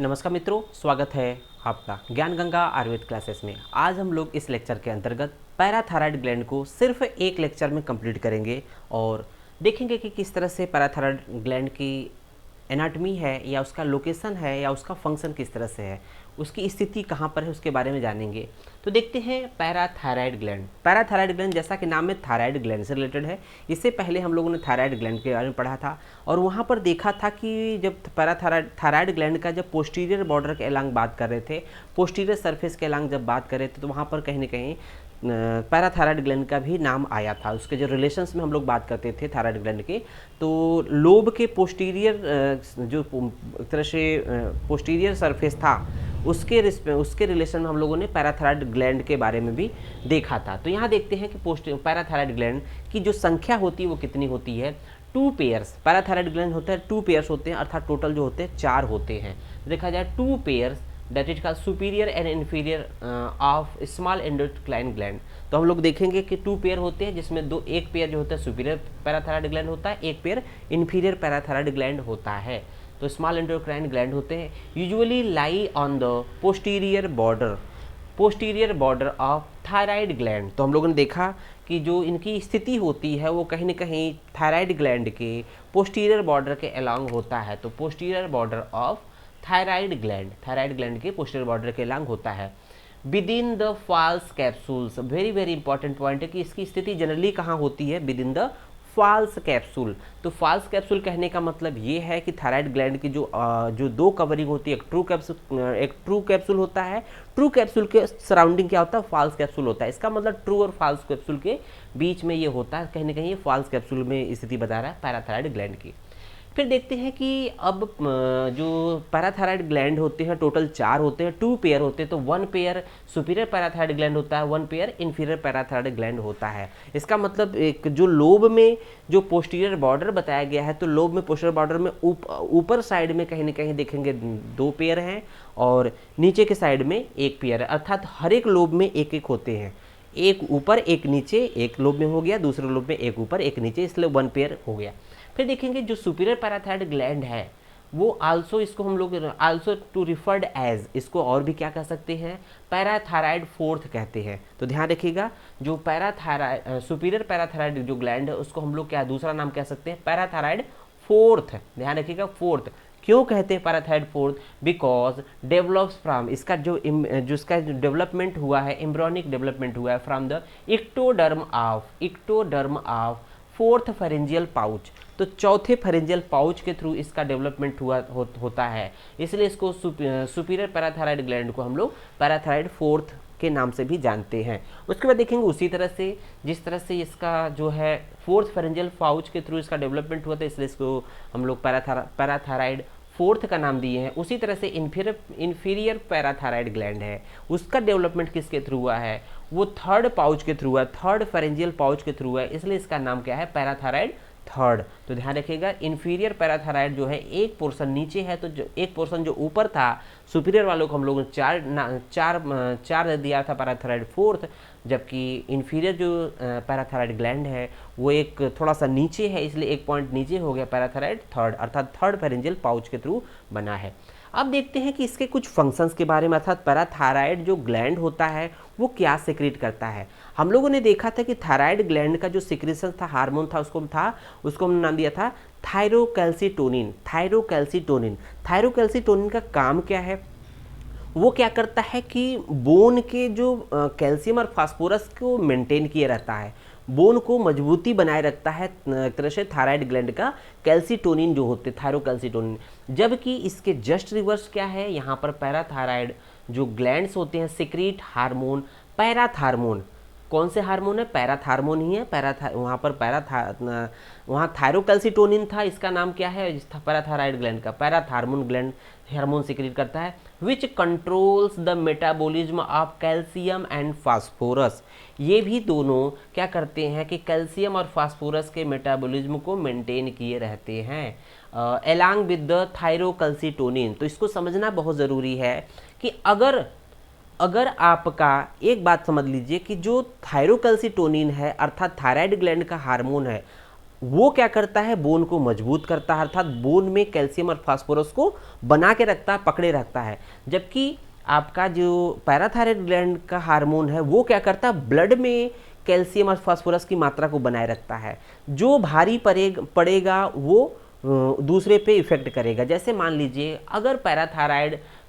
नमस्कार मित्रों, स्वागत है आपका ज्ञान गंगा आयुर्वेद क्लासेस में। आज हम लोग इस लेक्चर के अंतर्गत पैराथायराइड ग्लैंड को सिर्फ एक लेक्चर में कंप्लीट करेंगे और देखेंगे कि किस तरह से पैराथायराइड ग्लैंड की एनाटमी है या उसका लोकेशन है या उसका फंक्शन किस तरह से है, उसकी स्थिति कहाँ पर है, उसके बारे में जानेंगे। तो देखते हैं पैराथायराइड ग्लैंड। पैराथायराइड ग्लैंड जैसा कि नाम में थायराइड ग्लैंड से रिलेटेड है। इससे पहले हम लोगों ने थायराइड ग्लैंड के बारे में पढ़ा था और वहाँ पर देखा था कि जब थायराइड ग्लैंड का जब पोस्टीरियर बॉर्डर के अलांग बात कर रहे थे, पोस्टीरियर सरफेस के अलांग जब बात कर रहे थे, तो वहाँ पर कहीं ना कहीं पैराथायराइड ग्लैंड का भी नाम आया था। उसके जो रिलेशंस में हम लोग बात करते थे थायराइड ग्लैंड के, तो लोब के पोस्टीरियर जो एक तरह से पोस्टीरियर सरफेस था, उसके रिलेशन में हम लोगों ने पैराथायराइड ग्लैंड के बारे में भी देखा था। तो यहाँ देखते हैं कि पैराथायराइड ग्लैंड की जो संख्या होती है वो कितनी होती है। 2 पेयर्स पैराथायराइड ग्लैंड होता है, 2 पेयर्स होते हैं, अर्थात टोटल जो होते हैं 4 होते हैं। देखा जाए 2 pairs that is called superior and inferior of small endocrine gland. तो हम लोग देखेंगे कि 2 पेयर होते हैं, जिसमें एक पेयर जो होता है सुपीरियर पैराथायराइड ग्लैंड होता है, एक पेयर इन्फीरियर पैराथायराइड ग्लैंड होता है। तो स्मॉल एंडोक्राइन ग्लैंड होते हैं, usually lie on the posterior border of thyroid gland. तो हम लोगों ने देखा कि जो इनकी स्थिति होती है वो कहीं ना कहीं थायराइड ग्लैंड के पोस्टीरियर बॉर्डर के अलांग होता है। तो posterior border of thyroid gland के पोस्टीरियर बॉर्डर के अलांग होता है। Within the false capsules, very very important point है कि इसकी स्थिति जनरली कहाँ होती है, within the false capsule. तो फॉल्स कैप्सूल कहने का मतलब ये है कि थायराइड ग्लैंड की जो दो कवरिंग होती है, एक ट्रू कैप्सूल होता है, ट्रू कैप्सूल के सराउंडिंग क्या होता है, फॉल्स कैप्सूल होता है। इसका मतलब ट्रू और फॉल्स कैप्सूल के बीच में ये होता है, कहीं ना कहीं ये फॉल्स कैप्सूल में स्थिति बता रहा है पैराथायराइड ग्लैंड की। फिर देखते हैं कि अब जो पैराथायराइड ग्लैंड होते हैं टोटल 4 होते हैं, 2 पेयर होते हैं। तो 1 पेयर सुपीरियर पैराथायराइड ग्लैंड होता है, 1 पेयर इन्फीरियर पैराथायराइड ग्लैंड होता है। इसका मतलब एक जो लोब में जो पोस्टीरियर बॉर्डर बताया गया है, तो लोब में पोस्टीरियर बॉर्डर में ऊपर साइड में कहीं ना कहीं देखेंगे 2 पेयर हैं और नीचे के साइड में 1 पेयर है, अर्थात हर एक लोब में एक एक होते हैं, एक ऊपर एक नीचे, एक लोब में हो गया, दूसरे लोब में एक ऊपर एक नीचे, इसलिए 1 पेयर हो गया। फिर देखेंगे जो सुपीरियर पैराथायराइड ग्लैंड है वो आल्सो, इसको हम लोग आल्सो टू रिफर्ड एज, इसको और भी क्या कह सकते हैं, पैराथायराइड फोर्थ कहते हैं। तो ध्यान रखिएगा, जो सुपीरियर पैराथायराइड जो ग्लैंड है उसको हम लोग क्या दूसरा नाम कह सकते हैं, पैराथायराइड फोर्थ। ध्यान रखिएगा, फोर्थ क्यों कहते हैं parathyroid fourth, because develops from, इसका जो इसका डेवलपमेंट हुआ है, एम्ब्रियोनिक डेवलपमेंट हुआ है from the ectoderm of fourth pharyngeal pouch. तो चौथे फेरेंजियल पाउच के थ्रू इसका डेवलपमेंट होता है, इसलिए इसको सुपीरियर पैराथायराइड ग्लैंड को हम लोग पैराथायराइड फोर्थ के नाम से भी जानते हैं। उसके बाद देखेंगे उसी तरह से जिस तरह से इसका जो है फोर्थ फेरेंजियल पाउच के थ्रू इसका डेवलपमेंट हुआ था, इसलिए इसको हम लोग पैराथायराइड फोर्थ का नाम दिए हैं। उसी तरह से इन्फीरियर पैराथायराइड ग्लैंड है, उसका डेवलपमेंट किसके थ्रू हुआ है, वो थर्ड पाउच के थ्रू है, थर्ड फेरेंजियल पाउच के थ्रू है, इसलिए इसका नाम क्या है, पैराथायराइड थर्ड। तो ध्यान रखिएगा, इन्फीरियर पैराथायराइड जो है एक पोर्शन नीचे है, तो जो एक पोर्शन जो ऊपर था सुपीरियर वालों को हम लोगों ने चार दिया था पैराथायराइड फोर्थ, जबकि इन्फीरियर जो पैराथायराइड ग्लैंड है वो एक थोड़ा सा नीचे है, इसलिए 1 पॉइंट नीचे हो गया पैराथायराइड थर्ड, अर्थात थर्ड फेरेंजियल पाउच के थ्रू बना है। अब देखते हैं कि इसके कुछ फंक्शंस के बारे में, अर्थात पैराथायराइड जो ग्लैंड होता है वो क्या सिक्रीट करता है। हम लोगों ने देखा था कि थायराइड ग्लैंड का जो सिक्रेशन था, हार्मोन था, उसको हमने नाम दिया था थायरोकैल्सिटोनिन। थायरोकैल्सिटोनिन का काम क्या है, वो क्या करता है कि बोन के जो कैल्शियम और फास्फोरस को मेंटेन किए रहता है, बोन को मजबूती बनाए रखता है एक तरह से थायराइड ग्लैंड का कैल्सिटोनिन जो होते थायरोकैल्सिटोनिन। जबकि इसके जस्ट रिवर्स क्या है, यहाँ पर पैराथायराइड जो ग्लैंड्स होते हैं सिक्रीट हार्मोन पैराथार्मोन। कौन से हार्मोन है, पैराथार्मोन ही है। वहाँ थायरोकैल्सिटोनिन था, इसका नाम क्या है, पैराथायराइड ग्लैंड का पैराथार्मोन ग्लैंड हार्मोन सिक्रीट करता है, विच controls the metabolism of calcium and phosphorus. ये भी दोनों क्या करते हैं कि कैल्शियम और फास्फोरस के मेटाबॉलिज्म को मेंटेन किए रहते हैं एलॉन्ग विद द थायरोकैल्सिटोनिन। तो इसको समझना बहुत ज़रूरी है कि अगर आपका एक बात समझ लीजिए कि जो थायरोकैल्सिटोनिन है अर्थात थायराइड ग्लैंड का हार्मोन है, वो क्या करता है, बोन को मजबूत करता है, अर्थात बोन में कैल्शियम और फास्फोरस को बना के रखता है, पकड़े रखता है। जबकि आपका जो पैराथायराइड ग्लैंड का हार्मोन है वो क्या करता है, ब्लड में कैल्शियम और फास्फोरस की मात्रा को बनाए रखता है। जो भारी पड़ेगा वो दूसरे पे इफेक्ट करेगा। जैसे मान लीजिए अगर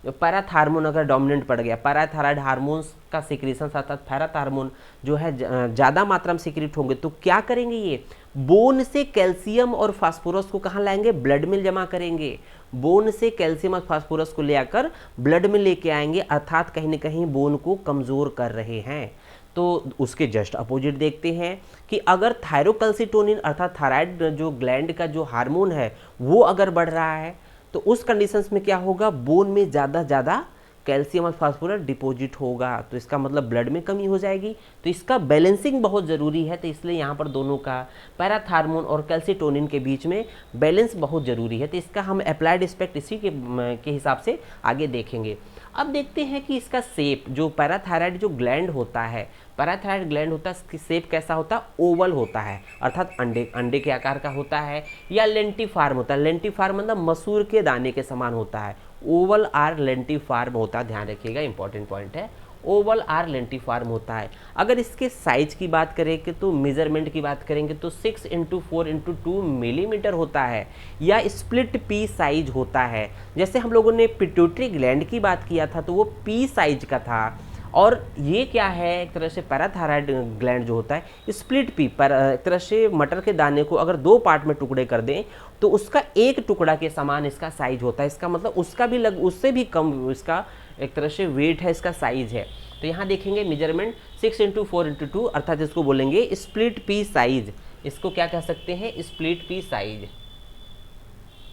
पैराथार्मोन अगर डोमिनेंट पड़ गया, पैराथायराइड हार्मोन्स का सिक्रीशन अर्थात पैराथार्मोन जो है ज़्यादा मात्रा में सिक्रीट होंगे, तो क्या करेंगे, ये बोन से कैल्शियम और फास्फोरस को कहाँ लाएंगे, ब्लड में जमा करेंगे। बोन से कैल्शियम और फास्फोरस को ले आकर ब्लड में लेके आएंगे, अर्थात कहीं ना कहीं बोन को कमज़ोर कर रहे हैं। तो उसके जस्ट अपोजिट देखते हैं कि अगर थायरोकैल्सिटोनिन अर्थात थायराइड जो ग्लैंड का जो हार्मोन है वो अगर बढ़ रहा है, तो उस कंडीशंस में क्या होगा, बोन में ज़्यादा कैल्शियम और फास्फोरस डिपॉजिट होगा, तो इसका मतलब ब्लड में कमी हो जाएगी। तो इसका बैलेंसिंग बहुत ज़रूरी है। तो इसलिए यहाँ पर दोनों का पैराथार्मोन और कैल्सिटोनिन के बीच में बैलेंस बहुत ज़रूरी है। तो इसका हम अप्लाइड एस्पेक्ट इसी के हिसाब से आगे देखेंगे। अब देखते हैं कि इसका शेप, जो पैराथायराइड जो ग्लैंड होता है, पैराथायराइड ग्लैंड होता है, इसकी शेप कैसा होता है, ओवल होता है, अर्थात अंडे के आकार का होता है, या लेंटिफार्म होता है। लेंटिफार्म मतलब मसूर के दाने के समान होता है। ओवल आर लेंटिफार्म होता है, ध्यान रखिएगा, इंपॉर्टेंट पॉइंट है, ओवल आर लेंटिफार्म होता है। अगर इसके साइज की बात करें कि तो मेजरमेंट की बात करेंगे तो 6x4x2 मिलीमीटर होता है, या स्प्लिट पी साइज होता है। जैसे हम लोगों ने पिट्यूटरी ग्लैंड की बात किया था तो वो पी साइज का था, और ये क्या है, एक तरह से पैराथायराइड ग्लैंड जो होता है स्प्लिट पी पर, एक तरह से मटर के दाने को अगर 2 पार्ट में टुकड़े कर दें तो उसका एक टुकड़ा के समान इसका साइज होता है। इसका मतलब उसका भी उससे भी कम इसका एक तरह से वेट है, इसका साइज है। तो यहाँ देखेंगे मेजरमेंट 6x4x2 अर्थात इसको बोलेंगे स्प्लिट पी साइज। इसको क्या कह सकते हैं, split P size,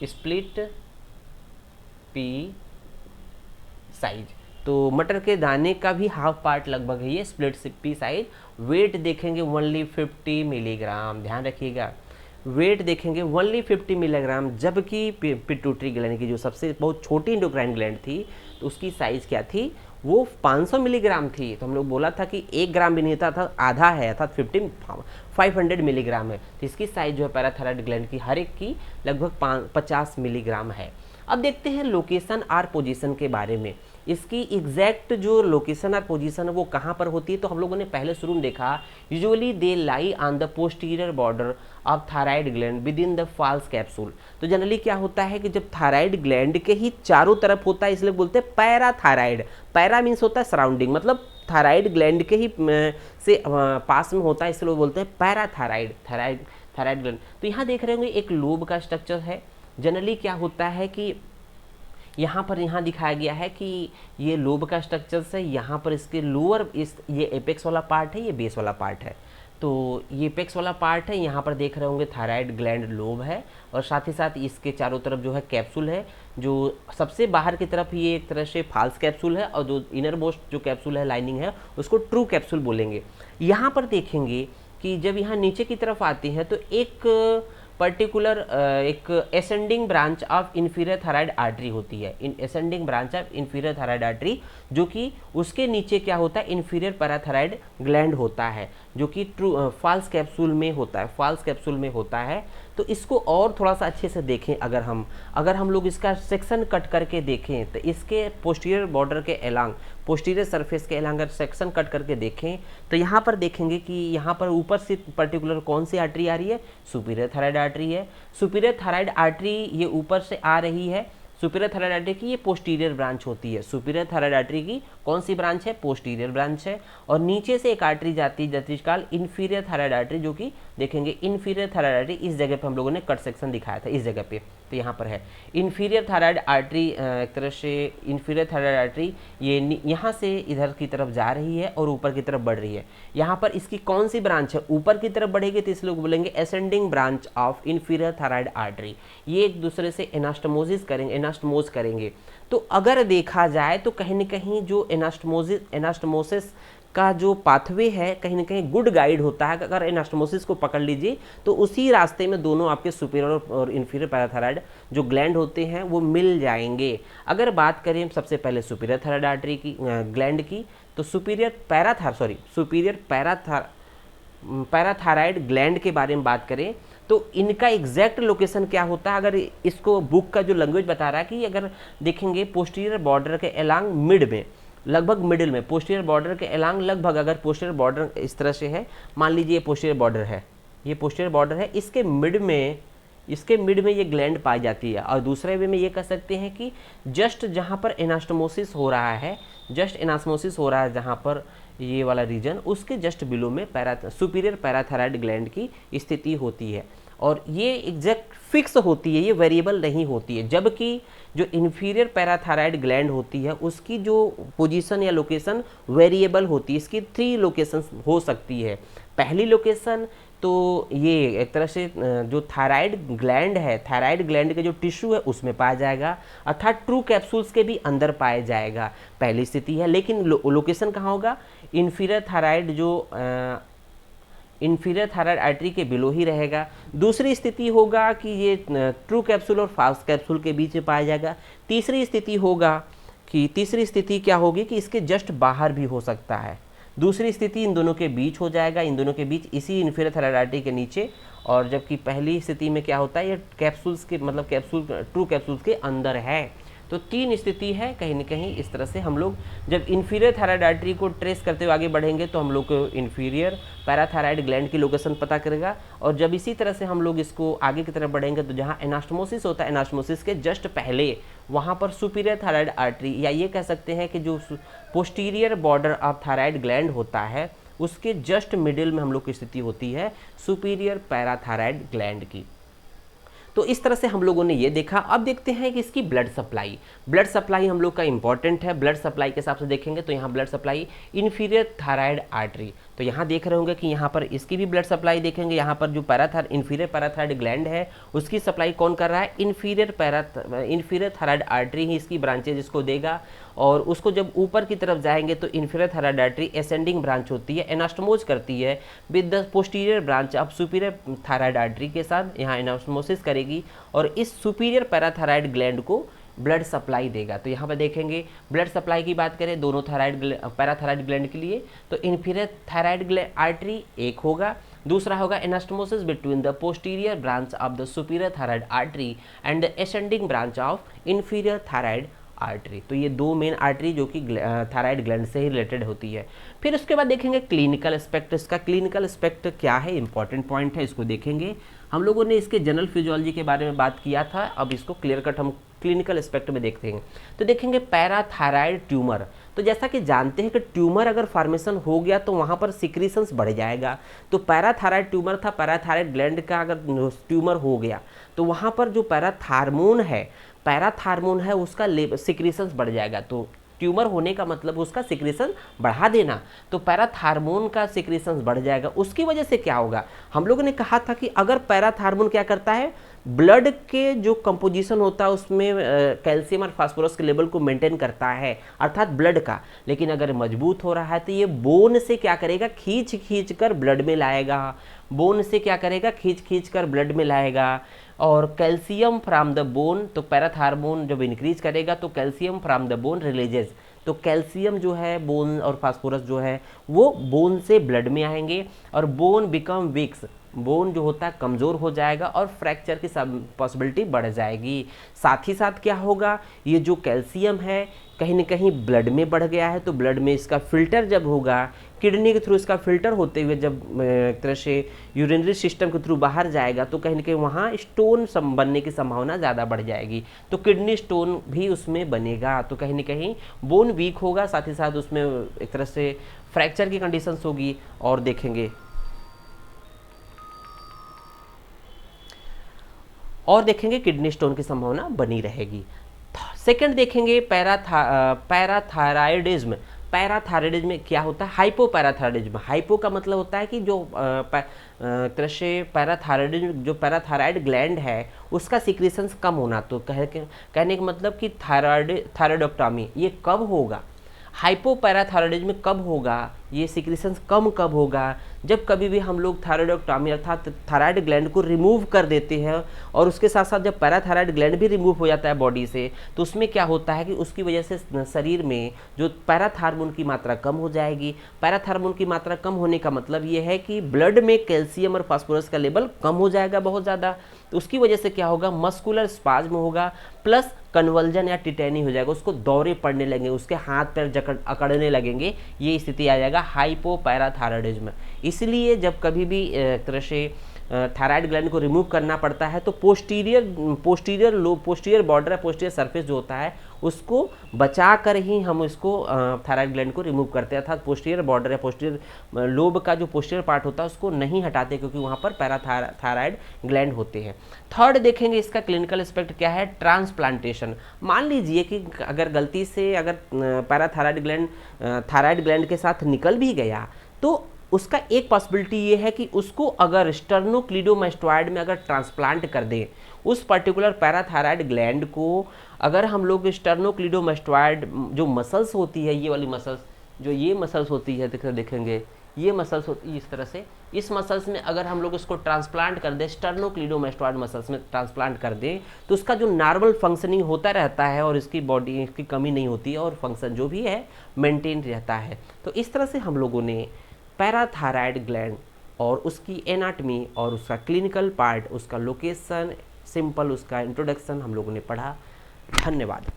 split P size. तो मटर के दाने का भी हाफ पार्ट लगभग है ये स्प्लिट पी साइज। वेट देखेंगे ओनली 50 मिलीग्राम, ध्यान रखिएगा, वेट देखेंगे ओनली 50 मिलीग्राम। जबकि पिट्यूटरी ग्लैंड की जो सबसे बहुत छोटी एंडोक्राइन ग्लैंड थी तो उसकी साइज़ क्या थी, वो 500 मिलीग्राम थी। तो हम लोग बोला था कि 1 ग्राम भी नहीं था, आधा है, अर्थात 500 मिलीग्राम है। तो इसकी साइज़ जो है पैराथायराइड ग्लैंड की हर एक की लगभग 50 मिलीग्राम है। अब देखते हैं लोकेशन और पोजीशन के बारे में। इसकी एग्जैक्ट जो लोकेशन और पोजीशन है वो कहाँ पर होती है, तो हम लोगों ने पहले शुरू में देखा usually they lie on the posterior border of thyroid gland with in the false capsule. तो जनरली क्या होता है कि जब थायराइड ग्लैंड के ही चारों तरफ होता है, इसलिए बोलते हैं पैराथायराइड। पैरा मीन्स होता है सराउंडिंग, मतलब थायराइड ग्लैंड के ही से पास में होता है, इसलिए बोलते हैं पैराथायराइड, थायराइड ग्लैंड। तो यहाँ देख रहे होंगे एक लोब का स्ट्रक्चर है। जनरली क्या होता है कि यहाँ दिखाया गया है कि ये लोब का स्ट्रक्चर है, यहाँ पर इसके लोअर ये एपेक्स वाला पार्ट है, ये बेस वाला पार्ट है। तो ये एपेक्स वाला पार्ट है, यहाँ पर देख रहे होंगे थायराइड ग्लैंड लोब है, और साथ ही साथ इसके चारों तरफ जो है कैप्सूल है। जो सबसे बाहर की तरफ ये एक तरह से फाल्स कैप्सूल है, और जो इनर मोस्ट जो कैप्सूल है, लाइनिंग है, उसको ट्रू कैप्सूल बोलेंगे। यहाँ पर देखेंगे कि जब यहाँ नीचे की तरफ आते हैं तो एक पर्टिकुलर एक ascending branch of inferior thyroid artery होती है, इन ascending branch of inferior thyroid artery, जो कि उसके नीचे क्या होता है, इन्फीरियर पैराथायराइड ग्लैंड होता है, जो कि ट्रू फाल्स कैप्सूल में होता है, फाल्स कैप्सूल में होता है। तो इसको और थोड़ा सा अच्छे से देखें, अगर हम लोग इसका सेक्शन कट करके देखें तो इसके पोस्टीरियर बॉर्डर के एलांग, पोस्टीरियर सरफेस के एलांग अगर सेक्शन कट करके देखें तो यहाँ पर देखेंगे कि यहाँ पर ऊपर से पर्टिकुलर कौन सी आर्टरी आ रही है, सुपीरियर थायराइड आर्टरी है। सुपीरियर थायराइड आर्टरी ये ऊपर से आ रही है, सुपीरियर थायराइड आर्टरी की ये पोस्टीरियर ब्रांच होती है। सुपीरियर थायराइड आर्टरी की कौन सी ब्रांच है, पोस्टीरियर ब्रांच है। और नीचे से एक आर्टरी जाती है जतिष्काल इन्फीरियर थायराइड आर्टरी, जो कि देखेंगे इन्फीरियर थायराइड आर्टरी, इस जगह पे हम लोगों ने कट सेक्शन दिखाया था, इस जगह पे, तो यहाँ पर है इन्फीरियर थायराइड आर्टरी। एक तरह से इन्फीरियर थायराइड आर्टरी ये यहाँ से इधर की तरफ जा रही है और ऊपर की तरफ बढ़ रही है। यहाँ पर इसकी कौन सी ब्रांच है, ऊपर की तरफ बढ़ेगी तो इसलिए बोलेंगे ascending branch of inferior thyroid artery. ये एक दूसरे से एनास्टमोसिस करेंगे, एनास्टमोज करेंगे। तो अगर देखा जाए तो कहीं ना कहीं जो एनास्टमोसिस का जो पाथवे है कहीं ना कहीं गुड गाइड होता है। अगर एनास्टमोसिस को पकड़ लीजिए तो उसी रास्ते में दोनों आपके सुपीरियर और इन्फीरियर पैराथायराइड जो ग्लैंड होते हैं वो मिल जाएंगे। अगर बात करें सबसे पहले सुपीरियर थायराइड आर्टरी की, ग्लैंड की, तो सुपीरियर पैराथायराइड ग्लैंड के बारे में बात करें तो इनका एग्जैक्ट लोकेशन क्या होता है, अगर इसको बुक का जो लैंग्वेज बता रहा है कि अगर देखेंगे पोस्टीरियर बॉर्डर के अलांग मिड में, लगभग मिडिल में, पोस्टीरियर बॉर्डर के अलांग लगभग, अगर पोस्टीरियर बॉर्डर इस तरह से है, मान लीजिए ये पोस्टीरियर बॉर्डर है, ये पोस्टीरियर बॉर्डर है, इसके मिड में ये ग्लैंड पाई जाती है। और दूसरे वे में ये कह सकते हैं कि जस्ट जहाँ पर एनास्टोमोसिस हो रहा है, जहाँ पर ये वाला रीजन, उसके जस्ट बिलो में सुपीरियर पैराथायराइड ग्लैंड की स्थिति होती है। और ये एग्जैक्ट फिक्स होती है, ये वेरिएबल नहीं होती है। जबकि जो इन्फीरियर पैराथायराइड ग्लैंड होती है उसकी जो पोजीशन या लोकेशन वेरिएबल होती है। इसकी 3 लोकेशन हो सकती है। पहली लोकेशन तो ये एक तरह से जो थायराइड ग्लैंड है, थायराइड ग्लैंड के जो टिश्यू है उसमें पाया जाएगा, अर्थात ट्रू कैप्सूल्स के भी अंदर पाया जाएगा, पहली स्थिति है। लेकिन लोकेशन कहाँ होगा, इन्फीरियर थायराइड आर्टरी के बिलो ही रहेगा। दूसरी स्थिति होगा कि ये ट्रू कैप्सूल और फॉल्स कैप्सूल के बीच में पाया जाएगा। तीसरी स्थिति क्या होगी कि इसके जस्ट बाहर भी हो सकता है। दूसरी स्थिति इन दोनों के बीच हो जाएगा, इन दोनों के बीच, इसी इन्फीरियर थायराइड आर्टरी के नीचे। और जबकि पहली स्थिति में क्या होता है, ये कैप्सूल्स के मतलब ट्रू कैप्सूल्स के अंदर है। तो 3 स्थिति है कहीं न कहीं। इस तरह से हम लोग जब इन्फीरियर थायराइड आर्टरी को ट्रेस करते हुए आगे बढ़ेंगे तो हम लोग को इन्फीरियर पैराथायराइड ग्लैंड की लोकेशन पता करेगा। और जब इसी तरह से हम लोग इसको आगे की तरफ बढ़ेंगे तो जहाँ एनास्टोमोसिस होता है, एनास्टोमोसिस के जस्ट पहले वहाँ पर सुपीरियर थायराइड आर्टरी, या ये कह सकते हैं कि जो posterior border of thyroid gland होता है उसके जस्ट मिडिल में हम लोग की स्थिति होती है सुपीरियर पैराथायराइड ग्लैंड की। तो इस तरह से हम लोगों ने ये देखा। अब देखते हैं कि इसकी ब्लड सप्लाई हम लोग का इंपॉर्टेंट है। ब्लड सप्लाई के हिसाब से देखेंगे तो यहाँ blood supply inferior thyroid artery, तो यहाँ देख रहे होंगे कि यहाँ पर इसकी भी ब्लड सप्लाई देखेंगे। यहाँ पर जो इन्फीरियर पैराथायराइड ग्लैंड है उसकी सप्लाई कौन कर रहा है, इन्फीरियर थायराइड आर्टरी ही इसकी ब्रांचेज इसको देगा। और उसको जब ऊपर की तरफ जाएंगे तो inferior thyroid artery ascending branch होती है, एनास्टोमोज करती है with the posterior branch of superior thyroid artery के साथ यहाँ एनास्टोमोसिस करेगी और इस सुपीरियर पैराथायराइड ग्लैंड को ब्लड सप्लाई देगा। तो यहाँ पर देखेंगे ब्लड सप्लाई की बात करें दोनों पैराथायराइड ग्लैंड के लिए तो इन्फीरियर थायराइड आर्टरी एक होगा, दूसरा होगा anastomosis between the posterior branch of the superior thyroid artery and the ascending branch of inferior thyroid artery. तो ये 2 मेन आर्टरी जो कि थायराइड ग्लैंड से ही रिलेटेड होती है। फिर उसके बाद देखेंगे क्लिनिकल एस्पेक्ट। इसका क्लिनिकल एस्पेक्ट क्या है, इंपॉर्टेंट पॉइंट है, इसको देखेंगे। हम लोगों ने इसके जनरल फिजियोलॉजी के बारे में बात किया था, अब इसको क्लियर कट हम क्लिनिकल एस्पेक्ट में देखते हैं। तो देखेंगे पैराथायराइड ट्यूमर। तो जैसा कि जानते हैं कि ट्यूमर अगर फॉर्मेशन हो गया तो वहाँ पर सिक्रीशंस बढ़ जाएगा। तो पैराथायराइड ट्यूमर था, पैराथायराइड ग्लैंड का अगर ट्यूमर हो गया तो वहाँ पर जो पैराथार्मोन है उसका सिक्रीशंस बढ़ जाएगा। तो ट्यूमर होने का मतलब उसका सिक्रीशन बढ़ा देना, तो पैराथार्मोन का सिक्रीशंस बढ़ जाएगा। उसकी वजह से क्या होगा, हम लोगों ने कहा था कि अगर पैराथार्मोन क्या करता है, ब्लड के जो कंपोजिशन होता है उसमें कैल्शियम और फास्फोरस के लेवल को मेंटेन करता है, अर्थात ब्लड का। लेकिन अगर मजबूत हो रहा है तो ये बोन से क्या करेगा, खींच कर ब्लड में लाएगा, खींच कर ब्लड में लाएगा। और कैल्शियम फ्रॉम द बोन, तो पैराथार्मोन जब इंक्रीज करेगा तो calcium from the bone releases, तो कैल्शियम जो है बोन और फास्फोरस जो है वो बोन से ब्लड में आएंगे और बोन बिकम वीक्स, बोन जो होता है कमज़ोर हो जाएगा और फ्रैक्चर की पॉसिबिलिटी बढ़ जाएगी। साथ ही साथ क्या होगा, ये जो कैल्शियम है कहीं न कहीं ब्लड में बढ़ गया है, तो ब्लड में इसका फिल्टर जब होगा, किडनी के थ्रू इसका फिल्टर होते हुए जब एक तरह से यूरिनरी सिस्टम के थ्रू बाहर जाएगा तो कहीं न कहीं वहाँ स्टोन बनने की संभावना ज़्यादा बढ़ जाएगी। तो किडनी स्टोन भी उसमें बनेगा, तो कहीं न कहीं बोन वीक होगा, साथ ही साथ उसमें एक तरह से फ्रैक्चर की कंडीशंस होगी। और देखेंगे किडनी स्टोन की संभावना बनी रहेगी। सेकंड देखेंगे पैराथायराइडिज्म। पैराथायराइडिज्म में क्या होता है, हाइपोपैराथायराइडिज्म। हाइपो का मतलब होता है कि जो तरह से पैराथायराइडिज्म, जो पैराथायराइड ग्लैंड है उसका सिक्रीशंस कम होना। तो कहने का मतलब कि थायराइडोक्टोमी ये कब होगा, हाइपोपैराथायराइडिज्म कब होगा, ये सिक्रीशंस कम कब होगा, जब कभी भी हम लोग थायरॉयडक्टॉमी अर्थात थायराइड ग्लैंड को रिमूव कर देते हैं, और उसके साथ साथ जब पैराथायराइड ग्लैंड भी रिमूव हो जाता है बॉडी से, तो उसमें क्या होता है कि उसकी वजह से शरीर में जो पैराथार्मोन की मात्रा कम हो जाएगी। पैराथार्मोन की मात्रा कम होने का मतलब ये है कि ब्लड में कैल्शियम और फास्फोरस का लेवल कम हो जाएगा बहुत ज़्यादा। तो उसकी वजह से क्या होगा, मस्कुलर स्पाज्म होगा, प्लस कन्वल्जन या टिटेनी हो जाएगा, उसको दौरे पड़ने लगेंगे, उसके हाथ पैर अकड़ने लगेंगे, ये स्थिति आ जाएगा हाइपोपैराथायरॉयडिज्म। इसलिए जब कभी भी एक तरह से थायराइड ग्लैंड को रिमूव करना पड़ता है तो पोस्टीरियर बॉर्डर या पोस्टीरियर सरफेस जो होता है उसको बचा कर ही हम इसको थायराइड ग्लैंड को रिमूव करते हैं, अर्थात पोस्टीरियर बॉर्डर या पोस्टीरियर लोब का जो पोस्टीरियर पार्ट होता है उसको नहीं हटाते, क्योंकि वहाँ पर पैराथायराइड ग्लैंड होते हैं। थर्ड देखेंगे इसका क्लिनिकल एस्पेक्ट क्या है, ट्रांसप्लांटेशन। मान लीजिए कि अगर गलती से अगर पैराथायराइड ग्लैंड थायराइड ग्लैंड के साथ निकल भी गया, तो उसका एक पॉसिबिलिटी ये है कि उसको अगर स्टर्नोक्लीडोमास्टोइड में अगर ट्रांसप्लांट कर दें, उस पर्टिकुलर पैराथायराइड ग्लैंड को अगर हम लोग स्टर्नोक्लीडोमास्टोइड जो मसल्स होती है, ये वाली मसल्स, जो ये मसल्स होती है देखेंगे, ये मसल्स होती है इस तरह से, इस मसल्स में अगर हम लोग इसको ट्रांसप्लांट कर दें, स्टर्नोक्लीडोमास्टोइड मसल्स में ट्रांसप्लांट कर दें, तो उसका जो नॉर्मल फंक्शनिंग होता रहता है और इसकी बॉडी की कमी नहीं होती है, और फंक्शन जो भी है मेंटेन रहता है। तो इस तरह से हम लोगों ने पैराथायराइड ग्लैंड और उसकी एनाटमी और उसका क्लिनिकल पार्ट, उसका लोकेशन, सिंपल उसका इंट्रोडक्शन हम लोगों ने पढ़ा। धन्यवाद।